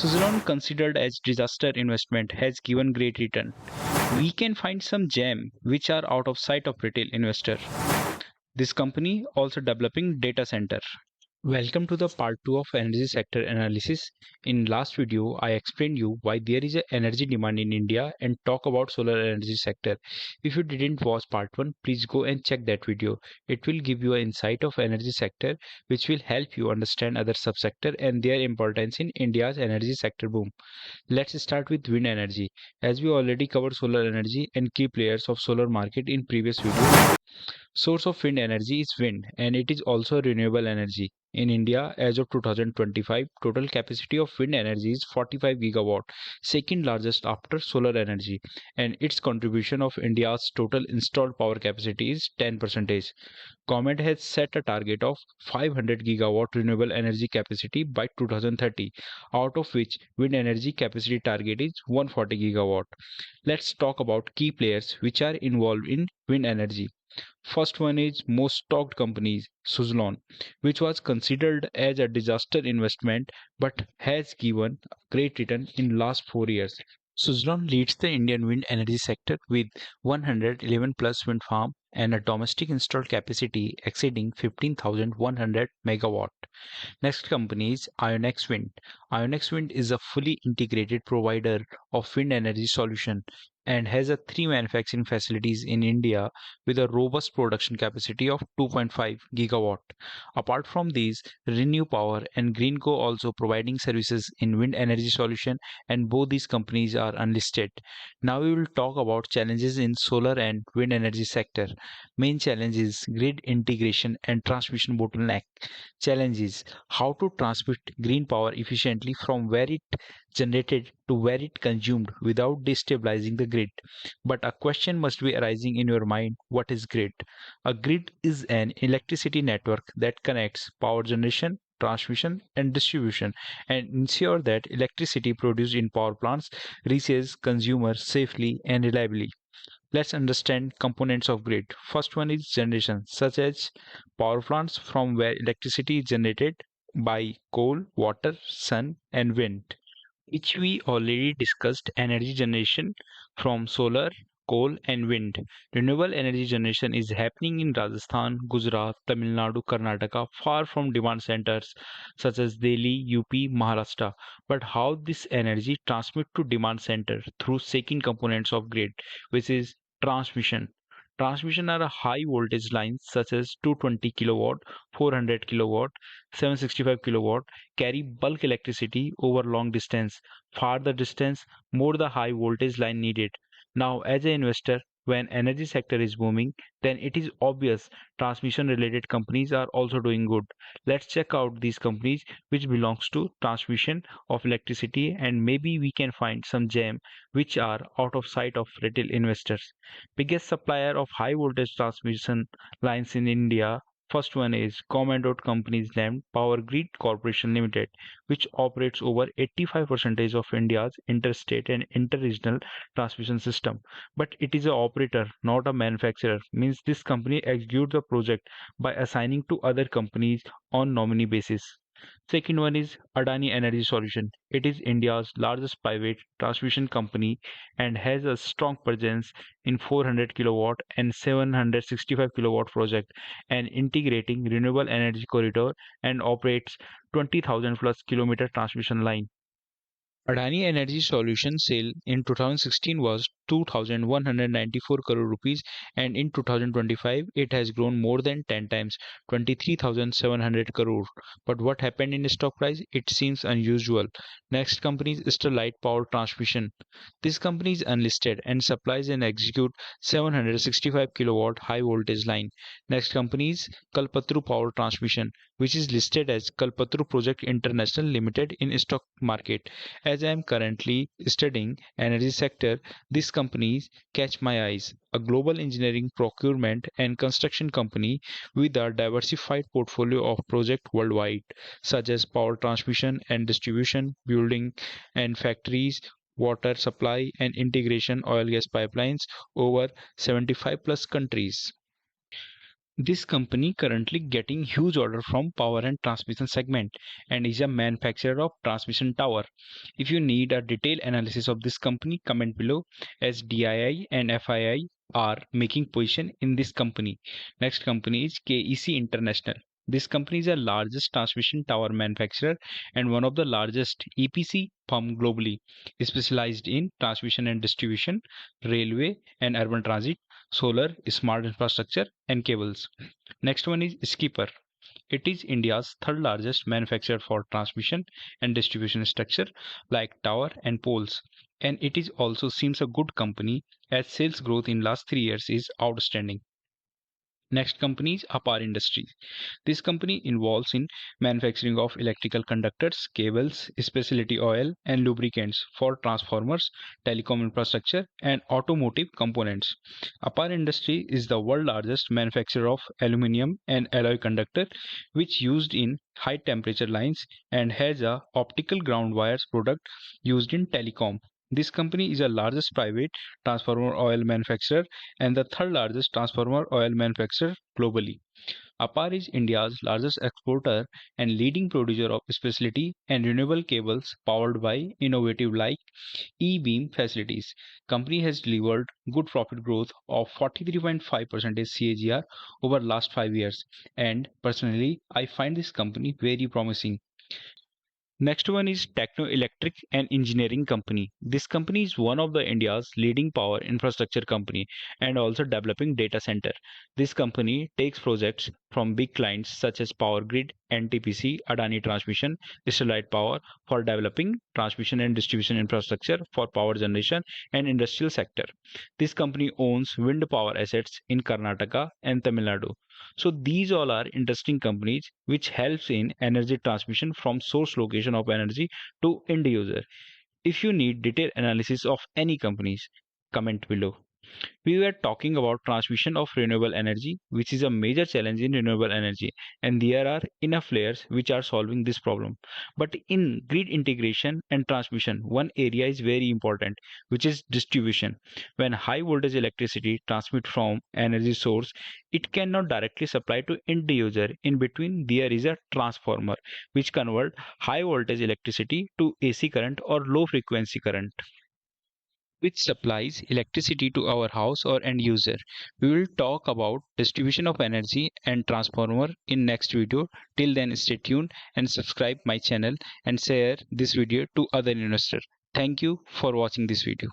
Suzlon, considered as disaster investment, has given great return. We can find some gem which are out of sight of retail investor. This company also developing data center. Welcome to the part 2 of energy sector analysis. In last video, I explained you why there is a energy demand in India and talk about solar energy sector. If you didn't watch part 1, please go and check that video. It will give you an insight of energy sector which will help you understand other subsector and their importance in India's energy sector boom. Let's start with wind energy. As we already covered solar energy and key players of solar market in previous video. Source of wind energy is wind and it is also renewable energy. In India, as of 2025, total capacity of wind energy is 45 gigawatt, second largest after solar energy, and its contribution of India's total installed power capacity is 10%. Government has set a target of 500 gigawatt renewable energy capacity by 2030, out of which wind energy capacity target is 140 gigawatt. Let's talk about key players which are involved in wind energy. First one is most stocked companies, Suzlon, which was considered as a disaster investment but has given great return in last 4 years. Suzlon leads the Indian wind energy sector with 111 plus wind farm and a domestic installed capacity exceeding 15,100 megawatt. Next company is Ionex Wind. Ionex Wind is a fully integrated provider of wind energy solution and has a three manufacturing facilities in India with a robust production capacity of 2.5 gigawatt. Apart from these, Renew Power and Greenco also providing services in wind energy solution, and both these companies are unlisted. Now we will talk about challenges in solar and wind energy sector. Main challenge is grid integration and transmission bottleneck. Challenges: how to transmit green power efficiently from where it generated to where it consumed without destabilizing the grid. But a question must be arising in your mind: what is grid? A grid is an electricity network that connects power generation, transmission, and distribution and ensure that electricity produced in power plants reaches consumers safely and reliably. Let's understand components of grid. First one is generation, such as power plants from where electricity is generated by coal, water, sun, and wind, which we already discussed. Energy generation from solar, coal, and wind. Renewable energy generation is happening in Rajasthan, Gujarat, Tamil Nadu, Karnataka, far from demand centers such as Delhi, UP, Maharashtra. But how this energy transmit to demand center through second components of grid, which is transmission. Transmission are a high voltage lines such as 220 kilowatt, 400 kilowatt, 765 kilowatt carry bulk electricity over long distance. Farther distance, more the high voltage line needed. Now, as an investor, when energy sector is booming, then it is obvious transmission related companies are also doing good. Let's check out these companies which belongs to transmission of electricity, and maybe we can find some gem which are out of sight of retail investors. Biggest supplier of high voltage transmission lines in India. First one is Command Companies named Power Grid Corporation Limited, which operates over 85% of India's interstate and interregional transmission system. But it is an operator, not a manufacturer. Means this company executes the project by assigning to other companies on nominee basis. Second one is Adani Energy Solution. It is India's largest private transmission company and has a strong presence in 400 kilowatt and 765 kilowatt project and integrating renewable energy corridor and operates 20,000 plus kilometer transmission line. Adani Energy Solutions sale in 2016 was 2,194 crore rupees, and in 2025 it has grown more than 10 times, 23,700 crore. But what happened in stock price? It seems unusual. Next company is Sterlite Power Transmission. This company is unlisted and supplies and execute 765 kilowatt high voltage line. Next company is Kalpatru Power Transmission, which is listed as Kalpatru Project International Limited in stock market. As I am currently studying energy sector, these companies catch my eyes. A global engineering, procurement, and construction company with a diversified portfolio of projects worldwide, such as power transmission and distribution, building and factories, water supply and integration oil gas pipelines over 75 plus countries. This company currently getting huge order from power and transmission segment and is a manufacturer of transmission tower. If you need a detailed analysis of this company, comment below as DII and FII are making position in this company. Next company is KEC International. This company is the largest transmission tower manufacturer and one of the largest EPC firm globally, specialized in transmission and distribution, railway and urban transit, solar, smart infrastructure, and cables. Next one is Skipper. It is India's third largest manufacturer for transmission and distribution structure like tower and poles. And it is also seems a good company as sales growth in last 3 years is outstanding. Next company is Apar Industries. This company involves in manufacturing of electrical conductors, cables, specialty oil and lubricants for transformers, telecom infrastructure and automotive components. Apar Industries is the world largest manufacturer of aluminium and alloy conductor which used in high temperature lines and has a optical ground wires product used in telecom. This company is the largest private transformer oil manufacturer and the third largest transformer oil manufacturer globally. APAR is India's largest exporter and leading producer of specialty and renewable cables powered by innovative like E-beam facilities. Company has delivered good profit growth of 43.5% CAGR over last 5 years and personally I find this company very promising. Next one is Techno Electric and Engineering Company. This company is one of the India's leading power infrastructure company and also developing data center. This company takes projects from big clients such as Power Grid, NTPC, Adani Transmission, Sterlite Power for developing transmission and distribution infrastructure for power generation and industrial sector. This company owns wind power assets in Karnataka and Tamil Nadu. So these all are interesting companies which helps in energy transmission from source location of energy to end user. If you need detailed analysis of any companies, comment below. We were talking about transmission of renewable energy, which is a major challenge in renewable energy, and there are enough players which are solving this problem. But in grid integration and transmission, one area is very important, which is distribution. When high voltage electricity transmit from energy source, it cannot directly supply to end user. In between, there is a transformer which convert high voltage electricity to AC current or low frequency current which supplies electricity to our house or end user. We will talk about distribution of energy and transformer in next video. Till then stay tuned and subscribe my channel and share this video to other investors. Thank you for watching this video.